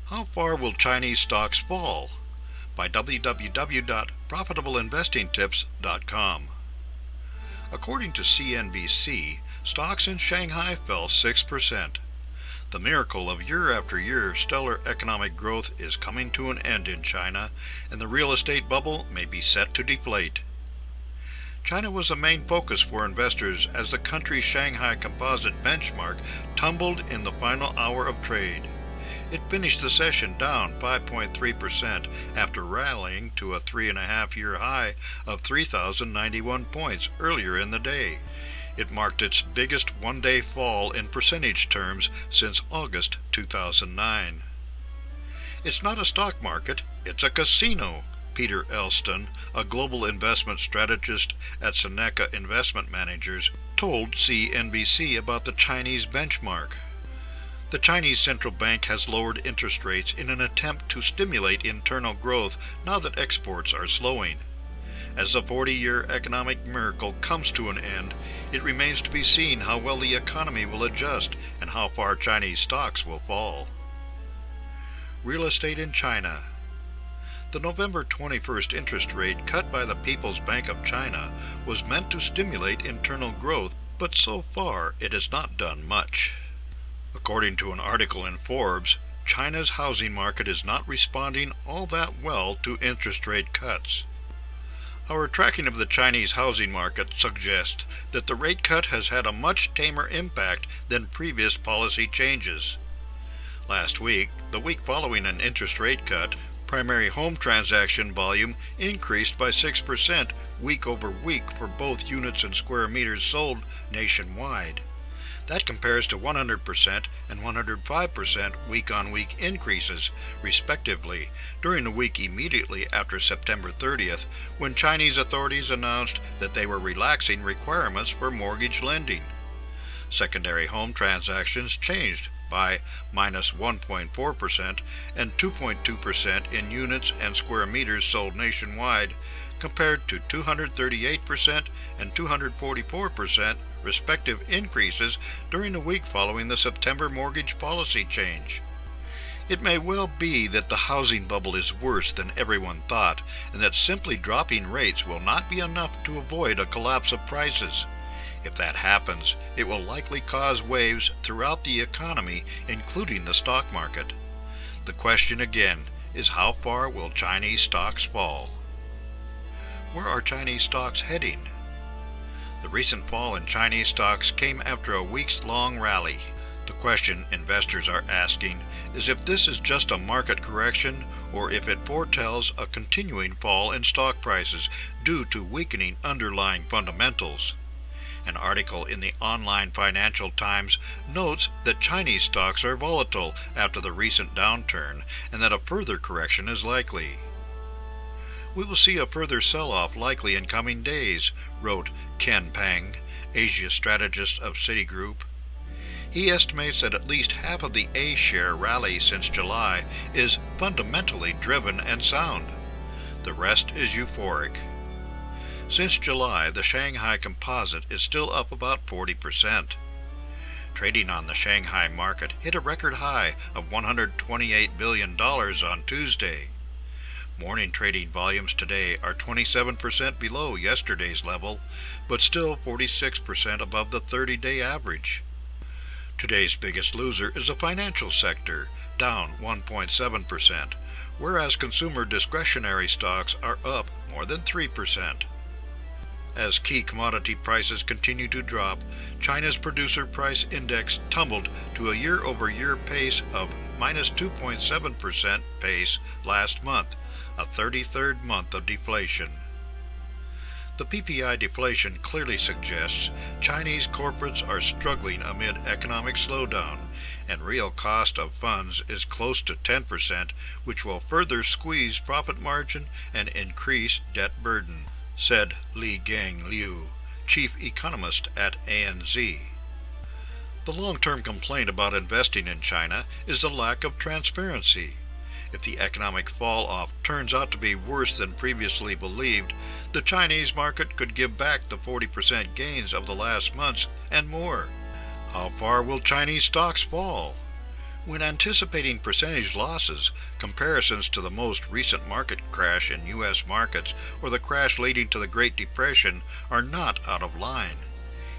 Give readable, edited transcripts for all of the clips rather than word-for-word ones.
How far will Chinese stocks fall? By www.profitableinvestingtips.com. According to CNBC, stocks in Shanghai fell 6%. The miracle of year after year stellar economic growth is coming to an end in China, and the real estate bubble may be set to deflate. China was the main focus for investors as the country's Shanghai Composite benchmark tumbled in the final hour of trade. It finished the session down 5.3% after rallying to a 3.5-year high of 3,091 points earlier in the day. It marked its biggest one-day fall in percentage terms since August 2009. It's not a stock market, it's a casino, Peter Elston, a global investment strategist at Seneca Investment Managers, told CNBC about the Chinese benchmark. The Chinese central bank has lowered interest rates in an attempt to stimulate internal growth now that exports are slowing. As the 40-year economic miracle comes to an end, it remains to be seen how well the economy will adjust and how far Chinese stocks will fall. Real estate in China. The November 21st interest rate cut by the People's Bank of China was meant to stimulate internal growth, but so far it has not done much. According to an article in Forbes, China's housing market is not responding all that well to interest rate cuts. Our tracking of the Chinese housing market suggests that the rate cut has had a much tamer impact than previous policy changes. Last week, the week following an interest rate cut, primary home transaction volume increased by 6% week over week for both units and square meters sold nationwide. That compares to 100% and 105% week-on-week increases, respectively, during the week immediately after September 30th, when Chinese authorities announced that they were relaxing requirements for mortgage lending. Secondary home transactions changed by minus 1.4% and 2.2% in units and square meters sold nationwide, compared to 238% and 244% respective increases during the week following the September mortgage policy change. It may well be that the housing bubble is worse than everyone thought, and that simply dropping rates will not be enough to avoid a collapse of prices. If that happens, it will likely cause waves throughout the economy, including the stock market. The question again is, how far will Chinese stocks fall? Where are Chinese stocks heading? The recent fall in Chinese stocks came after a weeks-long rally. The question investors are asking is if this is just a market correction or if it foretells a continuing fall in stock prices due to weakening underlying fundamentals. An article in the online Financial Times notes that Chinese stocks are volatile after the recent downturn and that a further correction is likely. We will see a further sell-off likely in coming days, wrote Ken Pang, Asia strategist of Citigroup. He estimates that at least half of the A-share rally since July is fundamentally driven and sound. The rest is euphoric. Since July, the Shanghai Composite is still up about 40%. Trading on the Shanghai market hit a record high of $128 billion on Tuesday. Morning trading volumes today are 27% below yesterday's level, but still 46% above the 30-day average. Today's biggest loser is the financial sector, down 1.7%, whereas consumer discretionary stocks are up more than 3%. As key commodity prices continue to drop, China's producer price index tumbled to a year-over-year pace of minus 2.7% pace last month, a 33rd month of deflation. The PPI deflation clearly suggests Chinese corporates are struggling amid economic slowdown, and real cost of funds is close to 10%, which will further squeeze profit margin and increase debt burden, said Li Gang Liu, chief economist at ANZ. The long-term complaint about investing in China is the lack of transparency. If the economic fall-off turns out to be worse than previously believed, the Chinese market could give back the 40% gains of the last months and more. How far will Chinese stocks fall? When anticipating percentage losses, comparisons to the most recent market crash in U.S. markets or the crash leading to the Great Depression are not out of line.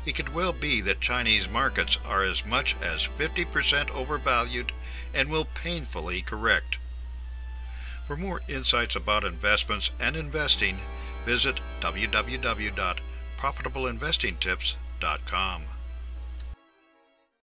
It could well be that Chinese markets are as much as 50% overvalued and will painfully correct. For more insights about investments and investing, visit www.profitableinvestingtips.com.